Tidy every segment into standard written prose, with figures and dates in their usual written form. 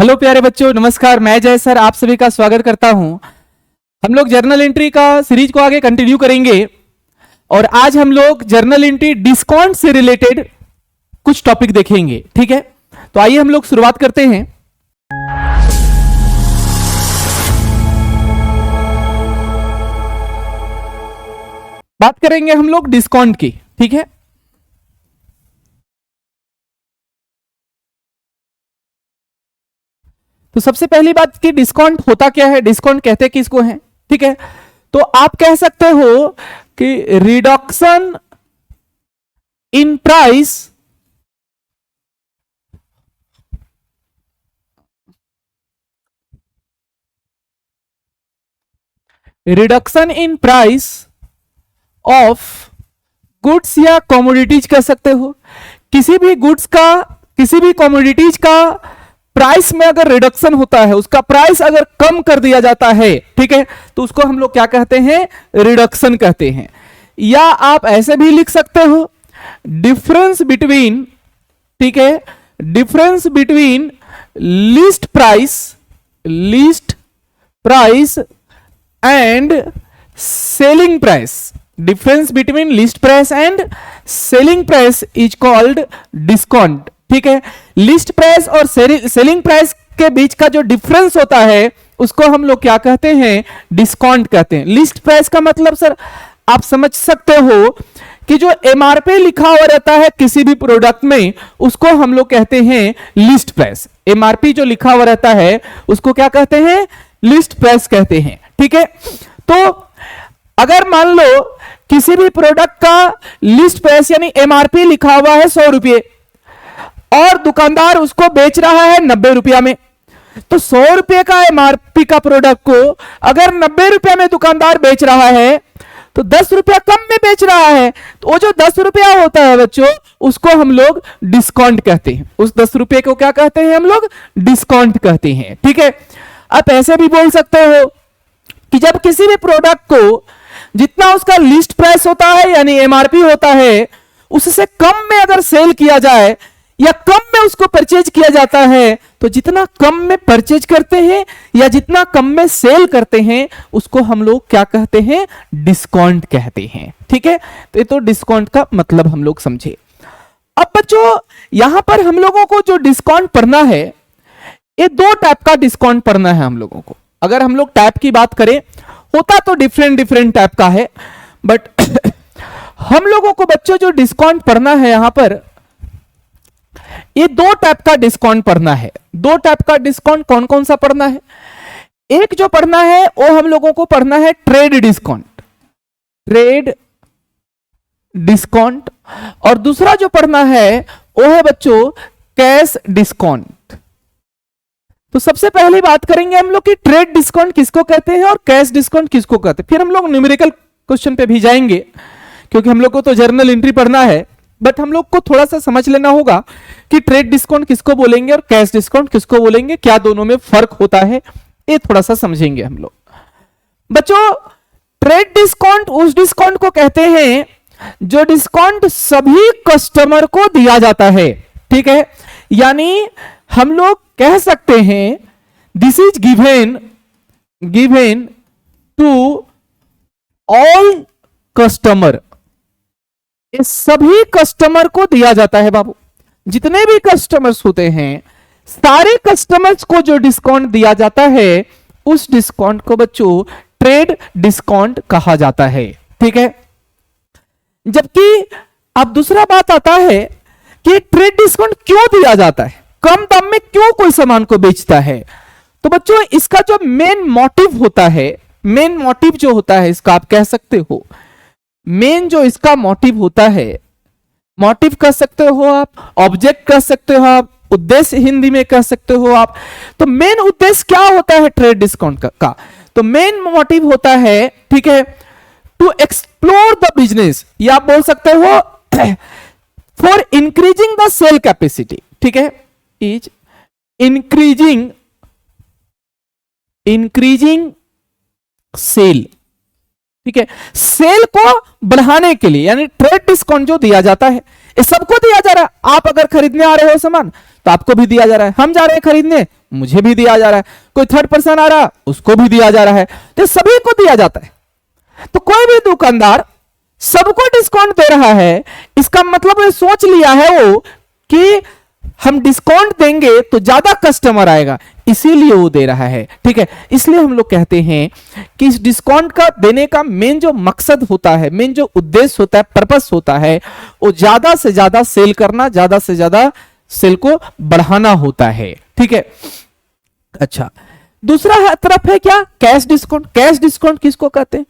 Hello प्यारे बच्चों, नमस्कार। मैं जय सर आप सभी का स्वागत करता हूं। हम लोग जर्नल एंट्री का सीरीज को आगे कंटिन्यू करेंगे और आज हम लोग जर्नल एंट्री डिस्काउंट से रिलेटेड कुछ टॉपिक देखेंगे। ठीक है, तो आइए हम लोग शुरुआत करते हैं। बात करेंगे हम लोग डिस्काउंट की। ठीक है, तो सबसे पहली बात कि डिस्काउंट होता क्या है, डिस्काउंट कहते किसको हैं। ठीक है, तो आप कह सकते हो कि reduction in price of goods या कमोडिटीज कह सकते हो। किसी भी गुड्स का, किसी भी कमोडिटीज का प्राइस में अगर रिडक्शन होता है, उसका प्राइस अगर कम कर दिया जाता है, ठीक है, तो उसको हम लोग क्या कहते हैं, रिडक्शन कहते हैं। या आप ऐसे भी लिख सकते हो डिफरेंस बिटवीन, ठीक है, difference between list price and selling price. Difference between list price and selling price is called discount. ठीक है, लिस्ट प्राइस और सेलिंग प्राइस के बीच का जो डिफरेंस होता है उसको हम लोग क्या कहते हैं, डिस्काउंट कहते हैं। लिस्ट प्राइस का मतलब सर आप समझ सकते हो कि जो एमआरपी लिखा हुआ रहता है किसी भी प्रोडक्ट में उसको हम लोग कहते हैं लिस्ट प्राइस। एमआरपी जो लिखा हुआ रहता है उसको क्या कहते हैं, लिस्ट प्राइस कहते हैं। ठीक है, तो अगर मान लो किसी भी प्रोडक्ट का लिस्ट प्राइस यानी एमआरपी लिखा हुआ है 100 रुपये और दुकानदार उसको बेच रहा है 90 रुपया में, तो 100 रुपये का एमआरपी का प्रोडक्ट को अगर 90 रुपया में दुकानदार बेच रहा है तो 10 रुपया कम में बेच रहा है, तो वो जो 10 रुपया होता है बच्चों उसको हम लोग डिस्काउंट कहते हैं। उस 10 रुपये को क्या कहते हैं, हम लोग डिस्काउंट कहते हैं। ठीक है, आप ऐसे भी बोल सकते हो कि जब किसी भी प्रोडक्ट को जितना उसका लिस्ट प्राइस होता है यानी एमआरपी होता है उससे कम में अगर सेल किया जाए या कम में उसको परचेज किया जाता है, तो जितना कम में परचेज करते हैं या जितना कम में सेल करते हैं उसको हम लोग क्या कहते हैं, डिस्काउंट कहते हैं। ठीक है, तो ये तो डिस्काउंट का मतलब हम लोग समझे। अब बच्चों यहां पर हम लोगों को जो डिस्काउंट पढ़ना है, ये दो टाइप का डिस्काउंट पढ़ना है हम लोगों को। अगर हम लोग टाइप की बात करें, होता तो डिफरेंट टाइप का है, बट हम लोगों को बच्चों जो डिस्काउंट पढ़ना है यहां पर, ये दो टाइप का डिस्काउंट पढ़ना है। दो टाइप का डिस्काउंट कौन कौन सा पढ़ना है, एक जो पढ़ना है वो हम लोगों को पढ़ना है ट्रेड डिस्काउंट, और दूसरा जो पढ़ना है वो है बच्चों कैश डिस्काउंट। तो सबसे पहले बात करेंगे हम लोग कि ट्रेड डिस्काउंट किसको कहते हैं और कैश डिस्काउंट किसको कहते हैं। फिर हम लोग न्यूमेरिकल क्वेश्चन पे भी जाएंगे, क्योंकि हम लोग को तो जर्नल एंट्री पढ़ना है, बट हम लोग को थोड़ा सा समझ लेना होगा कि ट्रेड डिस्काउंट किसको बोलेंगे और कैश डिस्काउंट किसको बोलेंगे, क्या दोनों में फर्क होता है, ये थोड़ा सा समझेंगे हम लोग। बच्चों ट्रेड डिस्काउंट उस डिस्काउंट को कहते हैं जो डिस्काउंट सभी कस्टमर को दिया जाता है। ठीक है, यानी हम लोग कह सकते हैं this is given to all customer. ये सभी कस्टमर को दिया जाता है बाबू, जितने भी कस्टमर्स होते हैं सारे कस्टमर्स को जो डिस्काउंट दिया जाता है उस डिस्काउंट को बच्चों ट्रेड डिस्काउंट कहा जाता है। ठीक है, जबकि अब दूसरा बात आता है कि ट्रेड डिस्काउंट क्यों दिया जाता है, कम दाम में क्यों कोई सामान को बेचता है। तो बच्चों इसका जो मेन मोटिव होता है, मेन मोटिव जो होता है इसका आप कह सकते हो, मेन जो इसका मोटिव होता है, मोटिव कह सकते हो आप, ऑब्जेक्ट कह सकते हो आप, उद्देश्य हिंदी में कह सकते हो आप। तो मेन उद्देश्य क्या होता है ट्रेड डिस्काउंट का, तो मेन मोटिव होता है, ठीक है, टू एक्सप्लोर द बिजनेस, या आप बोल सकते हो for increasing the sale capacity. ठीक है, इज इंक्रीजिंग सेल। ठीक है, सेल को बढ़ाने के लिए, यानी ट्रेड डिस्काउंट जो दिया जाता है ये सबको दिया जा रहा है। आप अगर खरीदने आ रहे हो सामान तो आपको भी दिया जा रहा है, हम जा रहे हैं खरीदने मुझे भी दिया जा रहा है, कोई थर्ड पर्सन आ रहा उसको भी दिया जा रहा है, तो सभी को दिया जाता है। तो कोई भी दुकानदार सबको डिस्काउंट दे रहा है, इसका मतलब ये सोच लिया है वो कि हम डिस्काउंट देंगे तो ज्यादा कस्टमर आएगा, इसीलिए वो दे रहा है। ठीक है, इसलिए हम लोग कहते हैं कि इस डिस्काउंट का देने का मेन जो मकसद होता है, मेन जो उद्देश्य होता है, पर्पस होता है, वो ज्यादा से ज्यादा सेल करना, ज्यादा से ज्यादा सेल को बढ़ाना होता है। ठीक है, अच्छा, दूसरा तरफ है क्या, कैश डिस्काउंट। कैश डिस्काउंट किसको कहते हैं?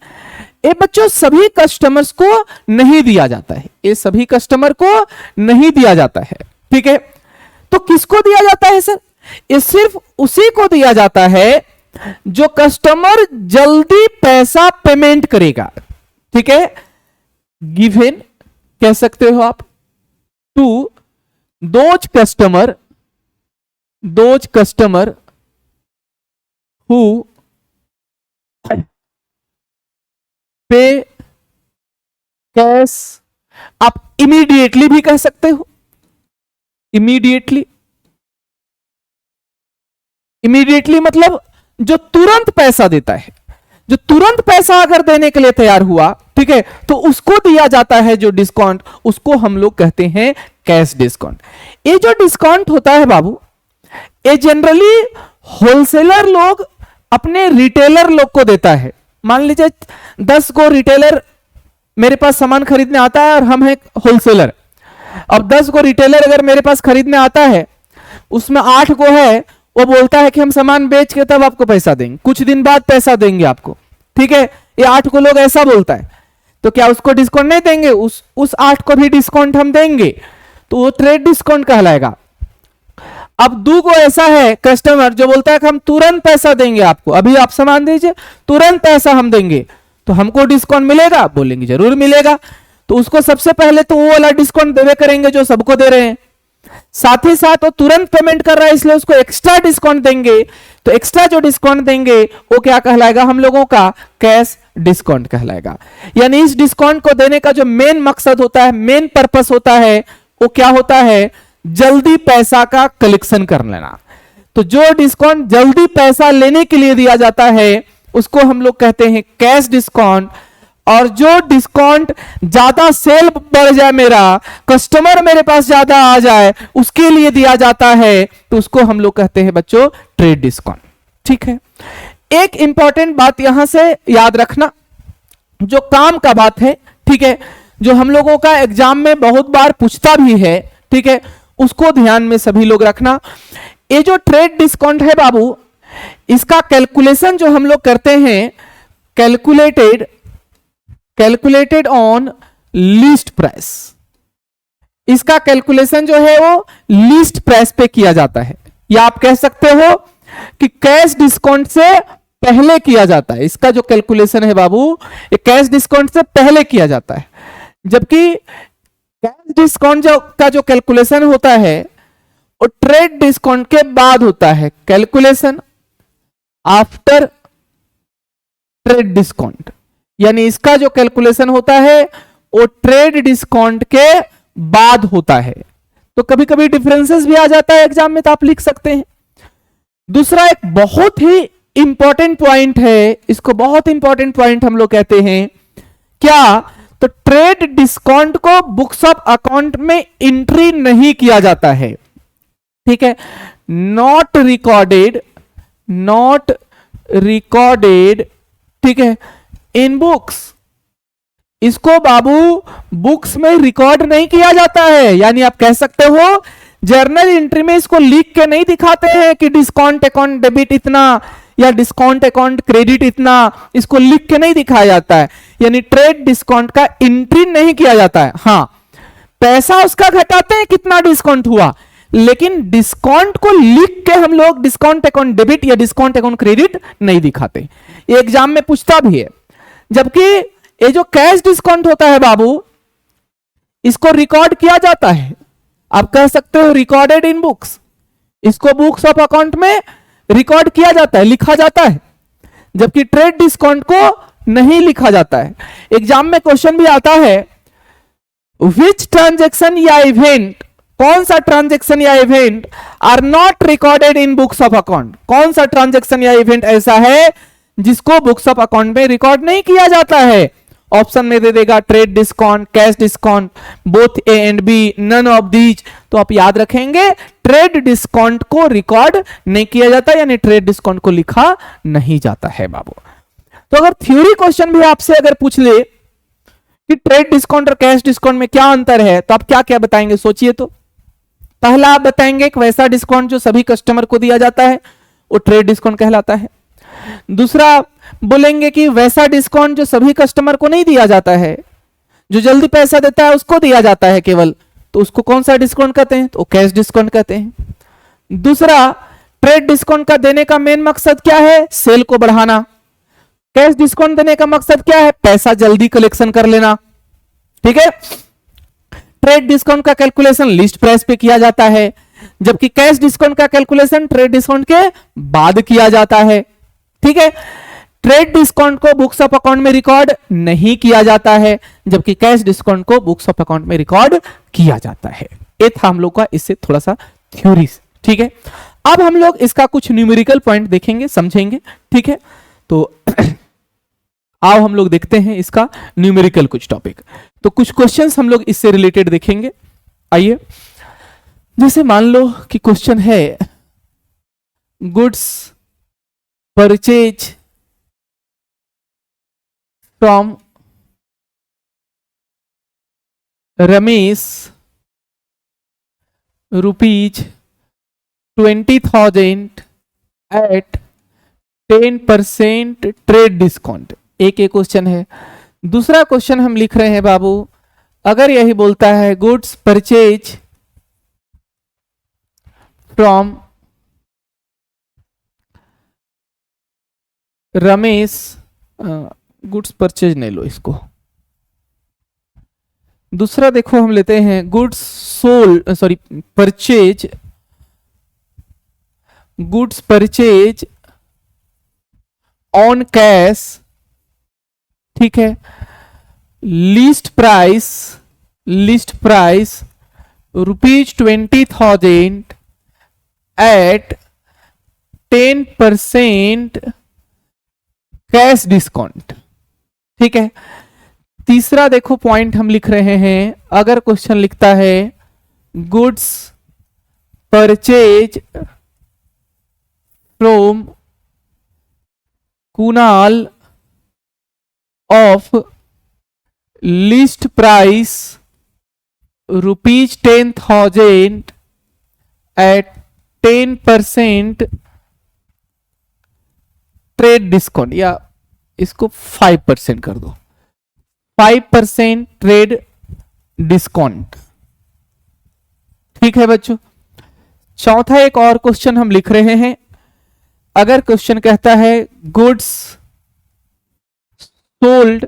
ये बच्चों सभी कस्टमर्स को नहीं दिया जाता है, ये सभी कस्टमर को नहीं दिया जाता है। ठीक है, तो किसको दिया जाता है सर? ये सिर्फ उसी को दिया जाता है जो कस्टमर जल्दी पैसा पेमेंट करेगा। ठीक है, गिवन कह सकते हो आप to those customer who pay cash. आप इमीडिएटली भी कह सकते हो, इमीडिएटली मतलब जो तुरंत पैसा देता है, जो तुरंत पैसा अगर देने के लिए तैयार हुआ, ठीक है, तो उसको दिया जाता है जो डिस्काउंट, उसको हम लोग कहते हैं कैश डिस्काउंट। ये जो डिस्काउंट होता है बाबू, ये जनरली होलसेलर लोग अपने रिटेलर लोग को देता है। मान लीजिए 10 को रिटेलर मेरे पास सामान खरीदने आता है और हम हैं होलसेलर। अब 10 को रिटेलर अगर मेरे पास खरीदने आता है, उसमें 8 को है, वो बोलता है कि हम सामान बेच के तब आपको पैसा देंगे, कुछ दिन बाद पैसा देंगे आपको। ठीक है, ये 8 को लोग ऐसा बोलता है, तो क्या उसको डिस्काउंट नहीं देंगे? उस 8 को भी डिस्काउंट हम देंगे, तो वो ट्रेड डिस्काउंट कहलाएगा। अब 2 को ऐसा है कस्टमर जो बोलता है कि हम तुरंत पैसा देंगे आपको, अभी आप सामान दीजिए तुरंत पैसा हम देंगे, तो हमको डिस्काउंट मिलेगा? बोलेंगे जरूर मिलेगा। तो उसको सबसे पहले तो वो वाला डिस्काउंट देवे करेंगे जो सबको दे रहे हैं, साथ ही साथ वो तुरंत पेमेंट कर रहा है इसलिए उसको एक्स्ट्रा डिस्काउंट देंगे। तो एक्स्ट्रा जो डिस्काउंट देंगे वो क्या कहलाएगा हम लोगों का? कैश डिस्काउंट कहलाएगा। यानी इस डिस्काउंट को देने का जो मेन मकसद होता है, मेन पर्पस होता है, वो क्या होता है? जल्दी पैसा का कलेक्शन कर लेना। तो जो डिस्काउंट जल्दी पैसा लेने के लिए दिया जाता है उसको हम लोग कहते हैं कैश डिस्काउंट। और जो डिस्काउंट ज्यादा सेल बढ़ जाए, मेरा कस्टमर मेरे पास ज्यादा आ जाए, उसके लिए दिया जाता है, तो उसको हम लोग कहते हैं बच्चों ट्रेड डिस्काउंट। ठीक है, एक इंपॉर्टेंट बात यहां से याद रखना, जो काम का बात है, ठीक है, जो हम लोगों का एग्जाम में बहुत बार पूछता भी है, ठीक है, उसको ध्यान में सभी लोग रखना। ये जो ट्रेड डिस्काउंट है बाबू, इसका कैलकुलेशन जो हम लोग करते हैं, कैलकुलेटेड ऑन लीस्ट प्राइस। इसका कैलकुलेशन जो है वो लीस्ट प्राइस पे किया जाता है, या आप कह सकते हो कि कैश डिस्काउंट से पहले किया जाता है। इसका जो कैलकुलेशन है बाबू, ये कैश डिस्काउंट से पहले किया जाता है, जबकि कैश डिस्काउंट का जो कैलकुलेशन होता है वो ट्रेड डिस्काउंट के बाद होता है। कैलकुलेशन आफ्टर ट्रेड डिस्काउंट, यानी इसका जो कैलकुलेशन होता है वो ट्रेड डिस्काउंट के बाद होता है। तो कभी कभी डिफरेंसेस भी आ जाता है एग्जाम में, तो आप लिख सकते हैं। दूसरा एक बहुत ही इंपॉर्टेंट पॉइंट है, इसको बहुत इंपॉर्टेंट पॉइंट हम लोग कहते हैं क्या? तो ट्रेड डिस्काउंट को बुक्स ऑफ अकाउंट में एंट्री नहीं किया जाता है। ठीक है, नॉट रिकॉर्डेड, ठीक है, इन बुक्स। इसको बाबू बुक्स में रिकॉर्ड नहीं किया जाता है। यानी आप कह सकते हो जर्नल एंट्री में इसको लिख के नहीं दिखाते हैं कि डिस्काउंट अकाउंट डेबिट इतना या डिस्काउंट अकाउंट क्रेडिट इतना, इसको लिख के नहीं दिखाया जाता है। यानी ट्रेड डिस्काउंट का एंट्री नहीं किया जाता है। हाँ, पैसा उसका घटाते हैं कितना डिस्काउंट हुआ, लेकिन डिस्काउंट को लिख के हम लोग डिस्काउंट अकाउंट डेबिट या डिस्काउंट अकाउंट क्रेडिट नहीं दिखाते। ये एग्जाम में पूछता भी है। जबकि ये जो कैश डिस्काउंट होता है बाबू, इसको रिकॉर्ड किया जाता है। आप कह सकते हो रिकॉर्डेड इन बुक्स, इसको बुक्स ऑफ अकाउंट में रिकॉर्ड किया जाता है, लिखा जाता है, जबकि ट्रेड डिस्काउंट को नहीं लिखा जाता है। एग्जाम में क्वेश्चन भी आता है विच ट्रांजेक्शन या इवेंट, कौन सा ट्रांजेक्शन या event are not recorded in books of account, कौन सा ट्रांजेक्शन या इवेंट ऐसा है जिसको बुक्स ऑफ अकाउंट में रिकॉर्ड नहीं किया जाता है। ऑप्शन में दे देगा trade discount, cash discount, both A and B, none of these. तो आप याद रखेंगे ट्रेड डिस्काउंट को रिकॉर्ड नहीं किया जाता, यानी ट्रेड डिस्काउंट को लिखा नहीं जाता है बाबू। तो अगर थ्योरी क्वेश्चन भी आपसे अगर पूछ ले कि ट्रेड डिस्काउंट और कैश डिस्काउंट में क्या अंतर है, तो आप क्या क्या बताएंगे, सोचिए। तो पहला आप बताएंगे एक वैसा डिस्काउंट जो सभी कस्टमर को दिया जाता है, वो ट्रेड डिस्काउंट कहलाता है। दूसरा बोलेंगे कि वैसा डिस्काउंट जो सभी कस्टमर को नहीं दिया जाता है, जो जल्दी पैसा देता है उसको दिया जाता है केवल, तो उसको कौन सा डिस्काउंट कहते हैं, तो कैश डिस्काउंट कहते हैं। दूसरा, ट्रेड डिस्काउंट का देने का मेन मकसद क्या है, सेल को बढ़ाना। कैश डिस्काउंट देने का मकसद क्या है, पैसा जल्दी कलेक्शन कर लेना। ठीक है, ट्रेड डिस्काउंट का कैलकुलेशन लिस्ट प्राइस पे किया जाता है, जबकि कैश डिस्काउंट का कैलकुलेशन ट्रेड डिस्काउंट के बाद किया जाता है। ठीक है, ट्रेड डिस्काउंट को बुक्स ऑफ अकाउंट में रिकॉर्ड नहीं किया जाता है, जबकि कैश डिस्काउंट को बुक्स ऑफ अकाउंट में रिकॉर्ड किया जाता है। ये था हम लोग का इससे थोड़ा सा थ्योरी। ठीक है, अब हम लोग इसका कुछ न्यूमेरिकल पॉइंट देखेंगे, समझेंगे। ठीक है, तो आओ हम लोग देखते हैं इसका न्यूमेरिकल कुछ टॉपिक। तो कुछ क्वेश्चंस हम लोग इससे रिलेटेड देखेंगे। आइए, जैसे मान लो कि क्वेश्चन है goods purchase from Ramesh ₹20,000 at 10% trade discount. एक क्वेश्चन है। दूसरा क्वेश्चन हम लिख रहे हैं बाबू, अगर यही बोलता है goods purchase from Ramesh, goods purchase नहीं लो इसको, दूसरा देखो हम लेते हैं goods sold, sorry purchase, goods purchase on cash. ठीक है, list price ₹20,000 at 10% cash discount. ठीक है, तीसरा देखो पॉइंट हम लिख रहे हैं, अगर क्वेश्चन लिखता है goods purchase from Kunal of list price ₹10,000 at 10% trade discount, या इसको 5% कर दो, 5% ट्रेड डिस्काउंट। ठीक है बच्चों, चौथा एक और क्वेश्चन हम लिख रहे हैं, अगर क्वेश्चन कहता है goods sold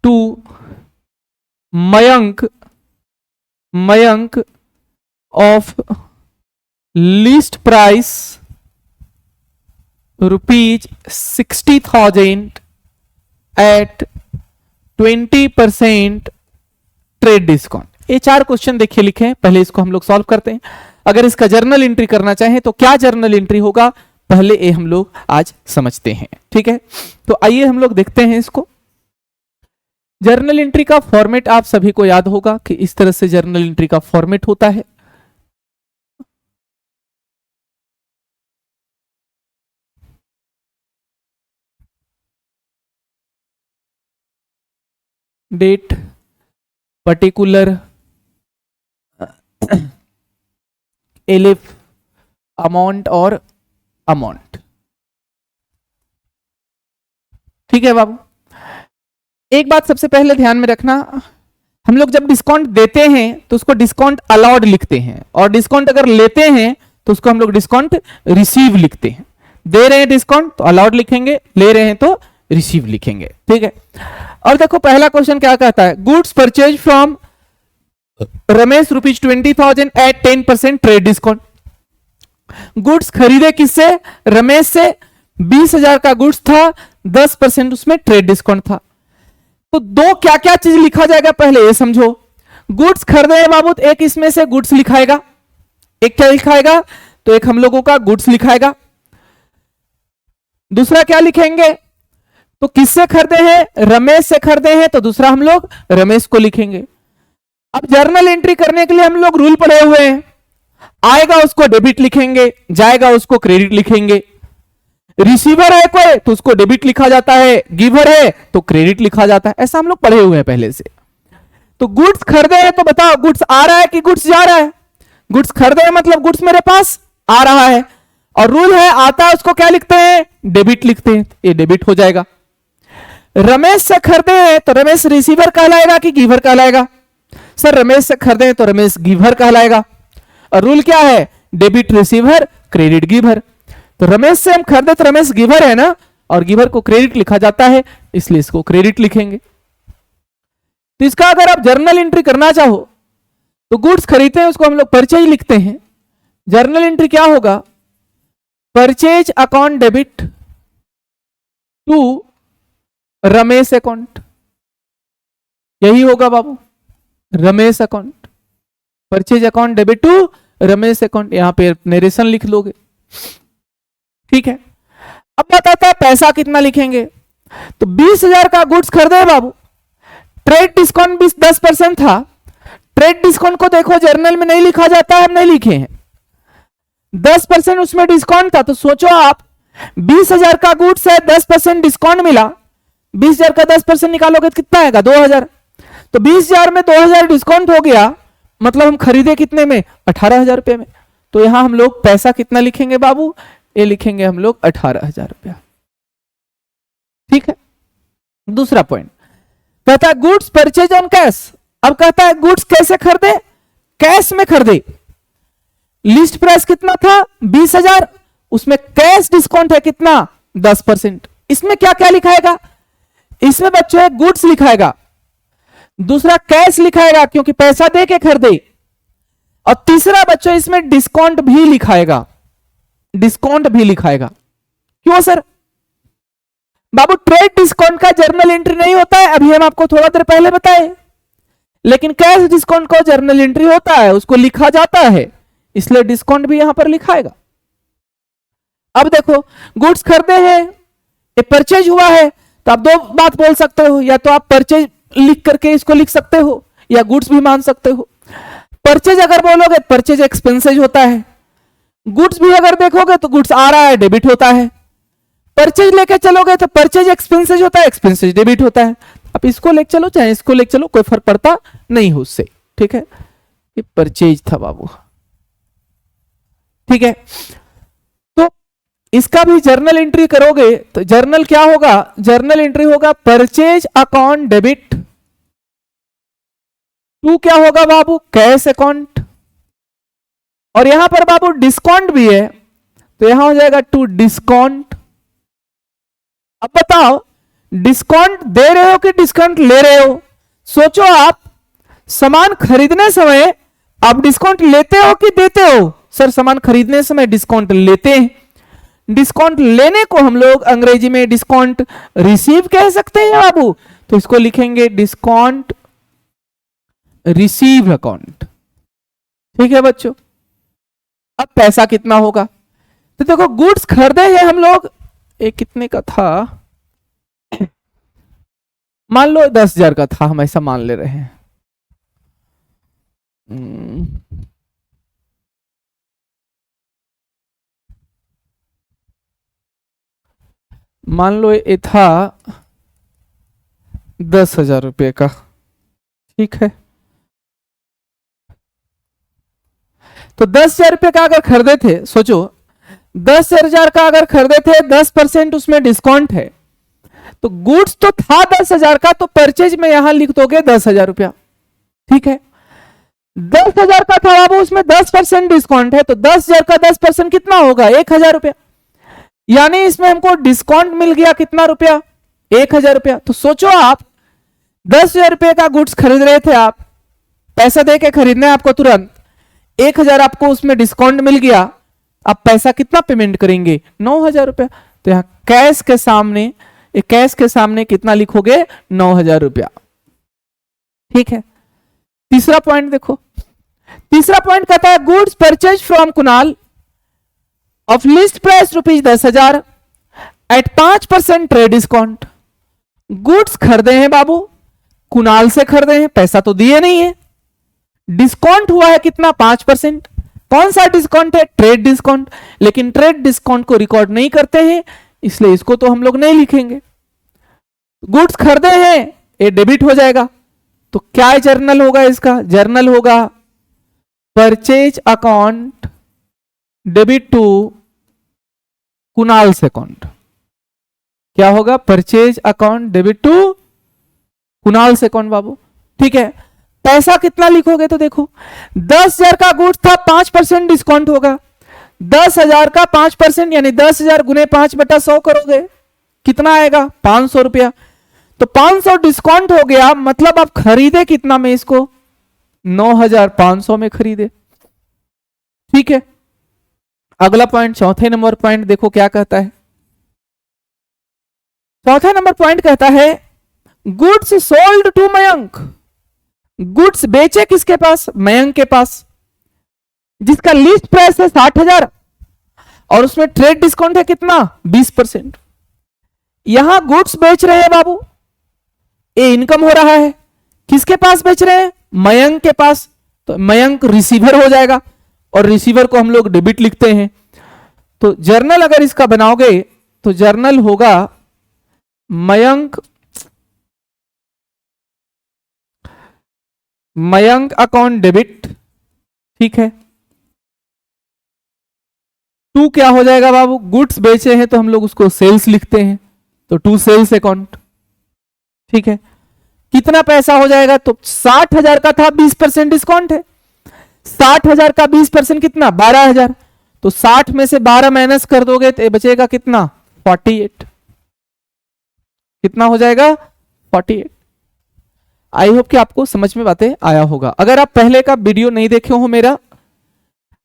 to Mayank of list price ₹60,000 at 20% trade discount. ये चार क्वेश्चन देखिए लिखे हैं, पहले इसको हम लोग सॉल्व करते हैं। अगर इसका जर्नल एंट्री करना चाहें तो क्या जर्नल एंट्री होगा, पहले ये हम लोग आज समझते हैं। ठीक है, तो आइए हम लोग देखते हैं इसको। जर्नल एंट्री का फॉर्मेट आप सभी को याद होगा कि इस तरह से जर्नल एंट्री का फॉर्मेट होता है। डेट, पर्टिकुलर, एलिफ, अमाउंट और अमाउंट। ठीक है बाबू, एक बात सबसे पहले ध्यान में रखना, हम लोग जब डिस्काउंट देते हैं तो उसको डिस्काउंट अलाउड लिखते हैं, और डिस्काउंट अगर लेते हैं तो उसको हम लोग डिस्काउंट रिसीव लिखते हैं। दे रहे हैं डिस्काउंट तो अलाउड लिखेंगे, ले रहे हैं तो रिसीव लिखेंगे। ठीक है, और देखो पहला क्वेश्चन क्या कहता है, goods purchase from Ramesh ₹20,000 at 10% trade discount. Goods खरीदे किससे, रमेश से। 20,000 का गुड्स था, 10% उसमें ट्रेड डिस्काउंट था। तो दो क्या क्या चीज लिखा जाएगा पहले ये समझो। गुड्स खरीदे हैं बाबू, एक इसमें से गुड्स लिखाएगा, एक क्या लिखाएगा, तो एक हम लोगों का गुड्स लिखाएगा। दूसरा क्या लिखेंगे, तो किससे खरीदे हैं, रमेश से खरीदे हैं, तो दूसरा हम लोग रमेश को लिखेंगे। अब जर्नल एंट्री करने के लिए हम लोग रूल पढ़े हुए हैं, आएगा उसको डेबिट लिखेंगे, जाएगा उसको क्रेडिट लिखेंगे। रिसीवर है कोई तो उसको डेबिट लिखा जाता है, गिवर है तो क्रेडिट लिखा जाता है, ऐसा हम लोग पढ़े हुए हैं पहले से। तो गुड्स खरीदे हैं तो बताओ गुड्स आ रहा है कि गुड्स जा रहा है, गुड्स खरीदे हैं मतलब गुड्स मेरे पास आ रहा है, और रूल है आता है उसको क्या लिखते हैं, डेबिट लिखते हैं, ये डेबिट हो जाएगा। रमेश से खरीदे हैं तो रमेश रिसीवर कहलाएगा कि गिवर कहलाएगा, सर रमेश से खरीदे हैं तो रमेश गिवर कहलाएगा, और रूल क्या है, डेबिट रिसीवर क्रेडिट गिवर। तो रमेश से हम खरीदे तो रमेश गिवर है ना, और गिवर को क्रेडिट लिखा जाता है, इसलिए इसको क्रेडिट लिखेंगे। तो इसका अगर आप जर्नल एंट्री करना चाहो तो गुड्स खरीदते हैं उसको हम लोग परचेज लिखते हैं। जर्नल एंट्री क्या होगा, purchase account debit to Ramesh account, यही होगा बाबू, Ramesh account, purchase account debit to Ramesh account, यहां पे नरेशन लिख लोगे, ठीक है। अब बताता है पैसा कितना लिखेंगे, तो 20,000 का गुड्स खरीदे बाबू, ट्रेड डिस्काउंट 10% था, ट्रेड डिस्काउंट को देखो जर्नल में नहीं लिखा जाता है, हम नहीं लिखे हैं, 10% उसमें डिस्काउंट था। तो सोचो आप 20,000 का गुड्स है, 10% डिस्काउंट मिला, 20,000 का 10% निकालोगे तो कितना आएगा, 2,000। तो 20,000 में 2,000 डिस्काउंट हो गया, मतलब हम खरीदे कितने में, 18,000 रुपए में। तो यहां हम लोग पैसा कितना लिखेंगे बाबू, ये लिखेंगे हम लोग 18,000 रुपया, ठीक है। दूसरा पॉइंट कहता है गुड्स परचेज ऑन कैश। अब कहता है गुड्स कैसे खरीदे, कैश में खरीदे, लिस्ट प्राइस कितना था 20,000, उसमें कैश डिस्काउंट है कितना 10%। इसमें क्या क्या लिखाएगा, इसमें बच्चों गुड्स लिखाएगा, दूसरा कैश लिखाएगा क्योंकि पैसा दे के खरीदे, और तीसरा बच्चों इसमें डिस्काउंट भी लिखाएगा, डिस्काउंट भी लिखाएगा। क्यों सर बाबू, ट्रेड डिस्काउंट का जर्नल एंट्री नहीं होता है, अभी हम आपको थोड़ा देर पहले बताए, लेकिन कैश डिस्काउंट का जर्नल एंट्री होता है, उसको लिखा जाता है, इसलिए डिस्काउंट भी यहां पर लिखाएगा। अब देखो गुड्स खरीदे हैं, ये परचेज हुआ है, तो आप दो बात बोल सकते हो, या तो आप परचेज लिख करके इसको लिख सकते हो, या गुड्स भी मान सकते हो। परचेज अगर बोलोगे परचेज एक्सपेंसेज होता है, गुड्स भी अगर देखोगे तो गुड्स आ रहा है डेबिट होता है, परचेज लेके चलोगे तो परचेज एक्सपेंसेज होता है, एक्सपेंसेज डेबिट होता है। अब इसको लेके चलो चाहे इसको लेके चलो, कोई फर्क पड़ता नहीं हो उससे, ठीक है। ये परचेज था बाबू, ठीक है। तो इसका भी जर्नल एंट्री करोगे तो जर्नल क्या होगा, जर्नल एंट्री होगा परचेज अकाउंट डेबिट टू क्या होगा बाबू, कैश अकाउंट, और यहां पर बाबू डिस्काउंट भी है तो यहां हो जाएगा टू डिस्काउंट। अब बताओ डिस्काउंट दे रहे हो कि डिस्काउंट ले रहे हो, सोचो आप सामान खरीदने समय आप डिस्काउंट लेते हो कि देते हो, सर सामान खरीदने समय डिस्काउंट लेते हैं, डिस्काउंट लेने को हम लोग अंग्रेजी में डिस्काउंट रिसीव कह सकते हैं बाबू, तो इसको लिखेंगे डिस्काउंट रिसीव अकाउंट, ठीक है बच्चों। अब पैसा कितना होगा, तो देखो गुड्स खरीदे हैं हम लोग, एक कितने का था, मान लो 10,000 का था, हम ऐसा मान ले रहे हैं। मान लो ये था 10,000 रुपये का, ठीक है। तो 10,000 रुपये का अगर खरीदे थे, सोचो 10,000 का अगर खरीदे थे, 10% उसमें डिस्काउंट है, तो गुड्स तो था 10,000 का, तो परचेज में यहां लिख दोगे 10,000 रुपया, ठीक है। 10,000 का था बाबू, उसमें 10% डिस्काउंट है, तो 10,000 का 10% कितना होगा 1,000 रुपया, यानी इसमें हमको डिस्काउंट मिल गया कितना रुपया 1,000 रुपया। तो सोचो आप 10,000 रुपये का गुड्स खरीद रहे थे, आप पैसा दे के खरीदने आपको तुरंत 1,000 आपको उसमें डिस्काउंट मिल गया, आप पैसा कितना पेमेंट करेंगे 9,000 रुपया। तो यहां कैश के सामने ये कैश के सामने कितना लिखोगे? 9,000 रुपया। ठीक है, तीसरा पॉइंट देखो। तीसरा पॉइंट कहता है goods purchase from Kunal of list price ₹10,000 at 5% trade discount. Goods खरीदे हैं बाबू, कुणाल से खरीदे हैं, पैसा तो दिए नहीं है, डिस्काउंट हुआ है कितना? 5%। कौन सा डिस्काउंट है? Trade discount. लेकिन ट्रेड डिस्काउंट को रिकॉर्ड नहीं करते हैं, इसलिए इसको तो हम लोग नहीं लिखेंगे। गुड्स खरीदे हैं, ये डेबिट हो जाएगा, तो क्या जर्नल होगा इसका? जर्नल होगा purchase account debit to Kunal account. क्या होगा? Purchase account debit to Kunal account बाबू। ठीक है, पैसा कितना लिखोगे? तो देखो 10,000 का गुड्स था, 5% डिस्काउंट होगा। 10,000 का 5% यानी 10,000 गुने 5/100 करोगे, कितना आएगा? 500 रुपया। तो 500 डिस्काउंट हो गया, मतलब आप खरीदे कितना में इसको? 9,500 में खरीदे। ठीक है, अगला पॉइंट, चौथे नंबर पॉइंट देखो क्या कहता है। चौथा नंबर पॉइंट कहता है goods sold to Mayank. Goods बेचे किसके पास? मयंक के पास, जिसका लिस्ट प्राइस है 60,000 और उसमें ट्रेड डिस्काउंट है कितना? 20%। यहां गुड्स बेच रहे हैं बाबू, ये इनकम हो रहा है। किसके पास बेच रहे हैं? मयंक के पास, तो मयंक रिसीवर हो जाएगा और रिसीवर को हम लोग डेबिट लिखते हैं। तो जर्नल अगर इसका बनाओगे तो जर्नल होगा मयंक अकाउंट डेबिट। ठीक है, टू क्या हो जाएगा बाबू? गुड्स बेचे हैं तो हम लोग उसको सेल्स लिखते हैं, तो टू सेल्स अकाउंट। ठीक है, कितना पैसा हो जाएगा? तो 60,000 का था, 20% डिस्काउंट है। 60,000 का 20% कितना? 12,000। तो 60 में से 12 माइनस कर दोगे तो बचेगा कितना? 48। कितना हो जाएगा? 48। आई होप कि आपको समझ में बातें आया होगा। अगर आप पहले का वीडियो नहीं देखे हो मेरा,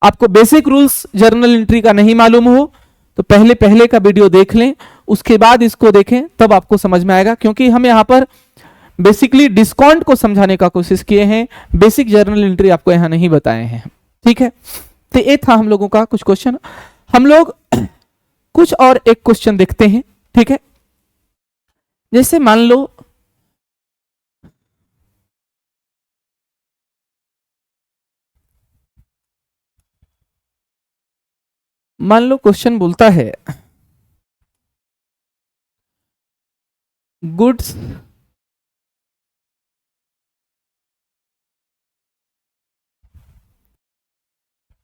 आपको बेसिक रूल्स जर्नल एंट्री का नहीं मालूम हो, तो पहले का वीडियो देख लें, उसके बाद इसको देखें, तब आपको समझ में आएगा। क्योंकि हम यहां पर बेसिकली डिस्काउंट को समझाने का कोशिश किए हैं, बेसिक जर्नल एंट्री आपको यहां नहीं बताए हैं। ठीक है, तो ये था हम लोगों का कुछ क्वेश्चन। हम लोग कुछ और एक क्वेश्चन देखते हैं। ठीक है, जैसे मान लो क्वेश्चन बोलता है goods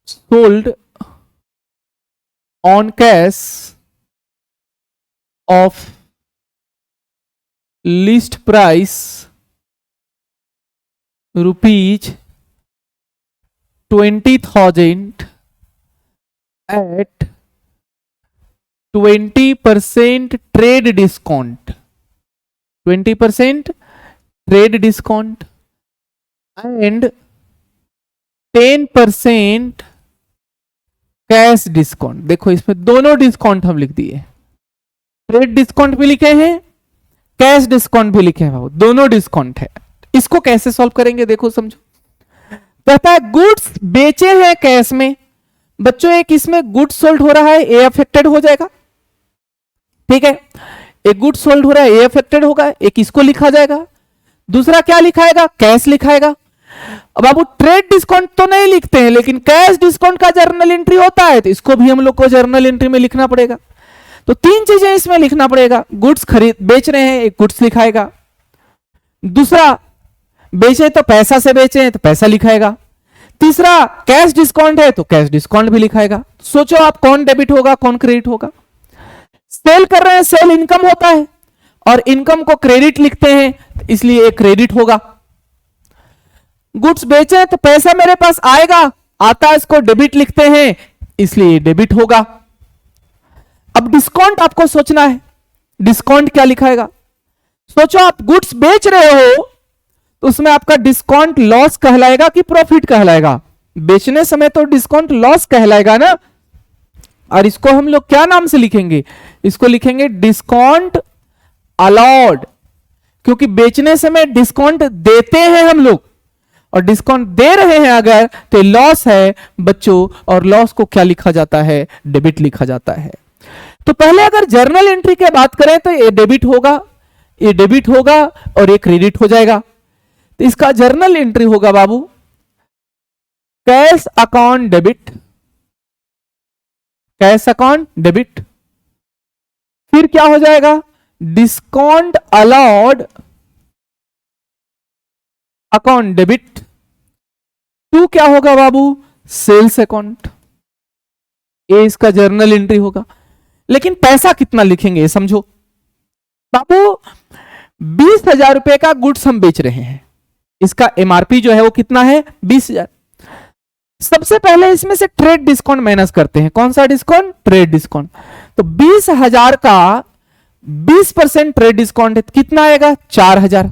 sold on cash of list price ₹20,000 at 20% trade discount, 20% trade discount and 10% cash discount. देखो इसमें दोनों डिस्काउंट हम लिख दिए, ट्रेड डिस्काउंट भी लिखे हैं, कैश डिस्काउंट भी लिखे हैं, दोनों डिस्काउंट है। इसको कैसे सॉल्व करेंगे? देखो समझो, कहता है गुड्स बेचे हैं कैश में। बच्चों एक इसमें गुड्स सोल्ड हो रहा है, ए अफेक्टेड हो जाएगा। ठीक है, एक गुड्स सोल्ड हो रहा है, ए अफेक्टेड होगा, एक इसको लिखा जाएगा। दूसरा क्या लिखाएगा? कैश लिखाएगा। अब आप ट्रेड डिस्काउंट तो नहीं लिखते हैं, लेकिन कैश डिस्काउंट का जर्नल एंट्री होता है, तो इसको भी हम लोग को जर्नल एंट्री में लिखना पड़ेगा। तो तीन चीजें इसमें लिखना पड़ेगा। गुड्स खरीद बेच रहे हैं, एक गुड्स लिखाएगा। दूसरा बेचे तो पैसा से बेचे हैं, तो पैसा लिखाएगा। तीसरा कैश डिस्काउंट है, तो कैश डिस्काउंट भी लिखाएगा। सोचो आप कौन डेबिट होगा, कौन क्रेडिट होगा? सेल कर रहे हैं, सेल इनकम होता है और इनकम को क्रेडिट लिखते हैं, इसलिए एक क्रेडिट होगा। गुड्स बेचे तो पैसा मेरे पास आएगा, आता है, इसको डेबिट लिखते हैं, इसलिए डेबिट होगा। अब डिस्काउंट आपको सोचना है, डिस्काउंट क्या लिखाएगा? सोचो आप गुड्स बेच रहे हो, तो उसमें आपका डिस्काउंट लॉस कहलाएगा कि प्रॉफिट कहलाएगा? बेचने समय तो डिस्काउंट लॉस कहलाएगा ना। और इसको हम लोग क्या नाम से लिखेंगे? इसको लिखेंगे डिस्काउंट अलाउड, क्योंकि बेचने समय डिस्काउंट देते हैं हम लोग, और डिस्काउंट दे रहे हैं अगर तो लॉस है बच्चों, और लॉस को क्या लिखा जाता है, डेबिट लिखा जाता है। तो पहले अगर जर्नल एंट्री की बात करें तो ये डेबिट होगा, ये डेबिट होगा और ये क्रेडिट हो जाएगा। तो इसका जर्नल एंट्री होगा बाबू cash account debit, cash account debit. फिर क्या हो जाएगा, discount allowed account debit. To क्या होगा बाबू, सेल्स अकाउंट। ये इसका जर्नल एंट्री होगा। लेकिन पैसा कितना लिखेंगे समझो बाबू, 20,000 रुपए का गुड्स हम बेच रहे हैं, इसका एमआरपी जो है वो कितना है, 20,000। सबसे पहले इसमें से ट्रेड डिस्काउंट माइनस करते हैं। कौन सा डिस्काउंट, ट्रेड डिस्काउंट। तो 20,000 का 20% ट्रेड डिस्काउंट है, कितना आएगा, 4,000।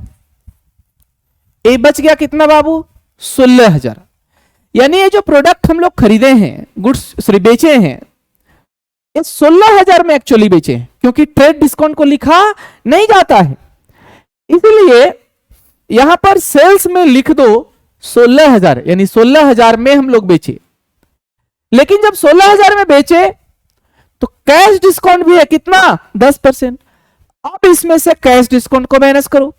ये बच गया कितना बाबू, 16,000। यानी ये जो प्रोडक्ट हम लोग खरीदे हैं, गुड्स सॉरी बेचे हैं, ये 16,000 में एक्चुअली बेचे हैं, क्योंकि ट्रेड डिस्काउंट को लिखा नहीं जाता है, इसलिए यहां पर सेल्स में लिख दो 16,000, यानी 16,000 में हम लोग बेचे। लेकिन जब 16,000 में बेचे तो कैश डिस्काउंट भी है कितना, 10%। अब इसमें से कैश डिस्काउंट को माइनस करो।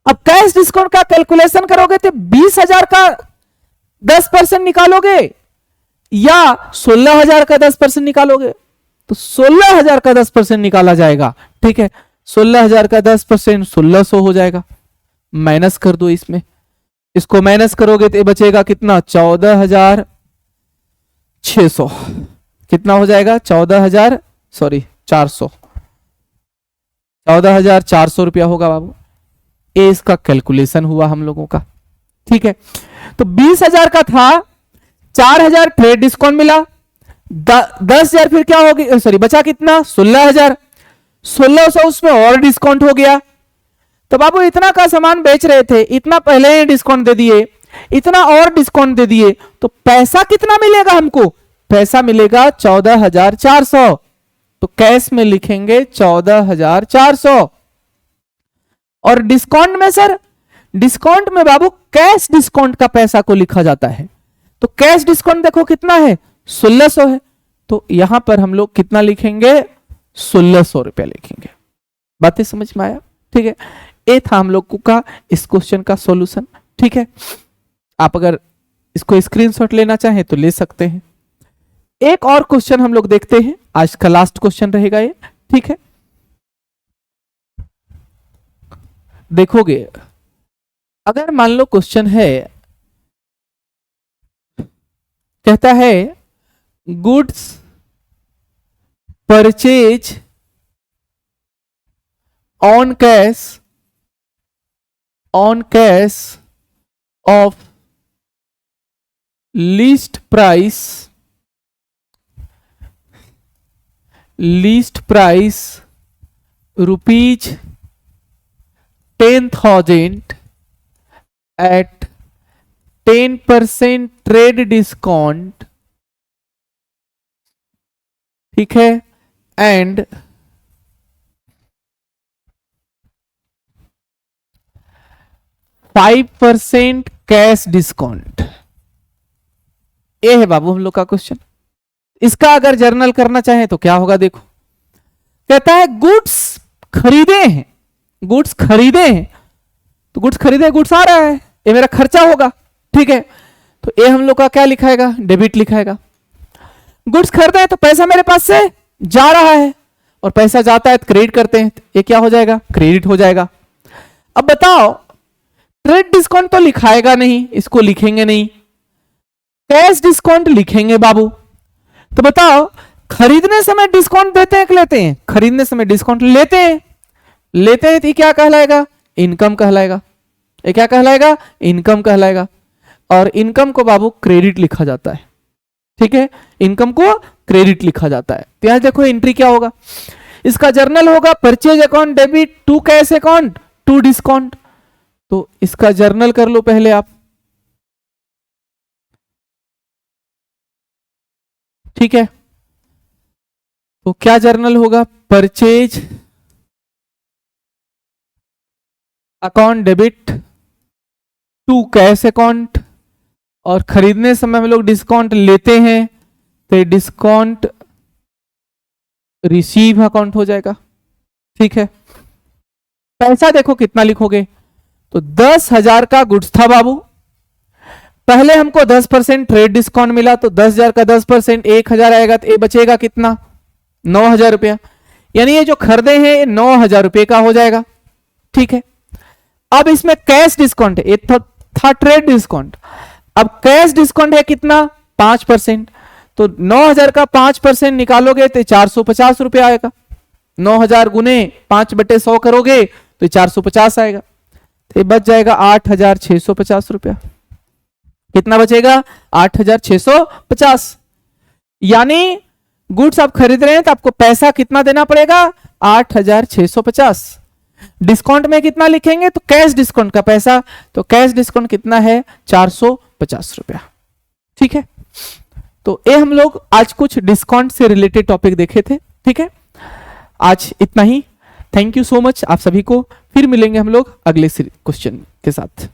अब कैश डिस्काउंट का कैलकुलेशन करोगे तो 20,000 का 10% निकालोगे या 16,000 का 10% निकालोगे, तो 16,000 का 10% निकाला जाएगा। ठीक है, 16,000 का 10% 1600 हो जाएगा। माइनस कर दो इसमें, इसको माइनस करोगे तो बचेगा कितना, 14,600। कितना हो जाएगा, 400 14,400 रुपया होगा बाबू। ये इसका कैलकुलेशन हुआ हम लोगों का। ठीक है, तो 20,000 का था, 4,000 ट्रेड डिस्काउंट मिला, 10,000 फिर क्या होगी, सॉरी बचा कितना, 16,000। 1600 उसमें और डिस्काउंट हो गया। तो बाबू इतना का सामान बेच रहे थे, इतना पहले ही डिस्काउंट दे दिए, इतना और डिस्काउंट दे दिए, तो पैसा कितना मिलेगा हमको, पैसा मिलेगा 14,400। तो कैश में लिखेंगे 14,400। और डिस्काउंट में सर, डिस्काउंट में बाबू कैश डिस्काउंट का पैसा को लिखा जाता है, तो कैश डिस्काउंट देखो कितना है, 1600 है। तो यहां पर हम लोग कितना लिखेंगे, 1600 रुपया लिखेंगे। बातें समझ में आया। ठीक है, ये था हम लोग का इस क्वेश्चन का सॉल्यूशन। ठीक है, आप अगर इसको स्क्रीनशॉट लेना चाहें तो ले सकते हैं। एक और क्वेश्चन हम लोग देखते हैं, आज का लास्ट क्वेश्चन रहेगा ये। ठीक है, देखोगे अगर मान लो क्वेश्चन है, कहता है goods purchase on cash of least price rupees 10,000 at 10% trade discount. ठीक है, एंड 5% कैश डिस्काउंट। ये है बाबू हम लोग का क्वेश्चन। इसका अगर जर्नल करना चाहे तो क्या होगा, देखो कहता है गुड्स खरीदे हैं, गुड्स खरीदे हैं, तो गुड्स खरीदे, गुड्स आ रहा है, ये मेरा खर्चा होगा। ठीक है, तो ये हम लोग का क्या लिखाएगा, डेबिट लिखाएगा। गुड्स खरीदे हैं तो पैसा मेरे पास से जा रहा है, और पैसा जाता है तो क्रेडिट करते हैं, तो ये क्या हो जाएगा, क्रेडिट हो जाएगा। अब बताओ, ट्रेड डिस्काउंट तो लिखाएगा नहीं, इसको लिखेंगे नहीं, कैश डिस्काउंट लिखेंगे बाबू। तो बताओ, खरीदने समय डिस्काउंट देते हैं कि लेते हैं, खरीदने समय डिस्काउंट लेते हैं, लेते हैं तो क्या कहलाएगा, इनकम कहलाएगा। ये क्या कहलाएगा, इनकम कहलाएगा। और इनकम को बाबू क्रेडिट लिखा जाता है। ठीक है, इनकम को क्रेडिट लिखा जाता है। तो यहां देखो एंट्री क्या होगा, इसका जर्नल होगा purchase account debit to cash account to discount. तो इसका जर्नल कर लो पहले आप। ठीक है, तो क्या जर्नल होगा, purchase account debit to cash account, और खरीदने समय हम लोग डिस्काउंट लेते हैं तो डिस्काउंट रिसीव अकाउंट हो जाएगा। ठीक है, पैसा देखो कितना लिखोगे, तो 10,000 का गुड्स था बाबू, पहले हमको 10% ट्रेड डिस्काउंट मिला, तो 10,000 का 10% 1,000 आएगा, तो ये बचेगा कितना, 9,000 रुपया। यानी ये जो खरीदे हैं ये 9,000 रुपये का हो जाएगा। ठीक है, अब इसमें कैश डिस्काउंट है, ये था ट्रेड डिस्काउंट, अब कैश डिस्काउंट है कितना, 5%, तो 9,000 का 5% निकालोगे तो 450 रुपये आएगा। 9,000 गुने 5/100 करोगे तो 450 आएगा, तो बच जाएगा 8,650 रुपया। कितना बचेगा, 8,650। यानी गुड्स आप खरीद रहे हैं तो आपको पैसा कितना देना पड़ेगा, 8,650। डिस्काउंट में कितना लिखेंगे, तो कैश डिस्काउंट का पैसा, तो कैश डिस्काउंट कितना है, 450 रुपया। ठीक है, तो ये हम लोग आज कुछ डिस्काउंट से रिलेटेड टॉपिक देखे थे। ठीक है, आज इतना ही। थैंक यू सो मच आप सभी को, फिर मिलेंगे हम लोग अगले क्वेश्चन के साथ।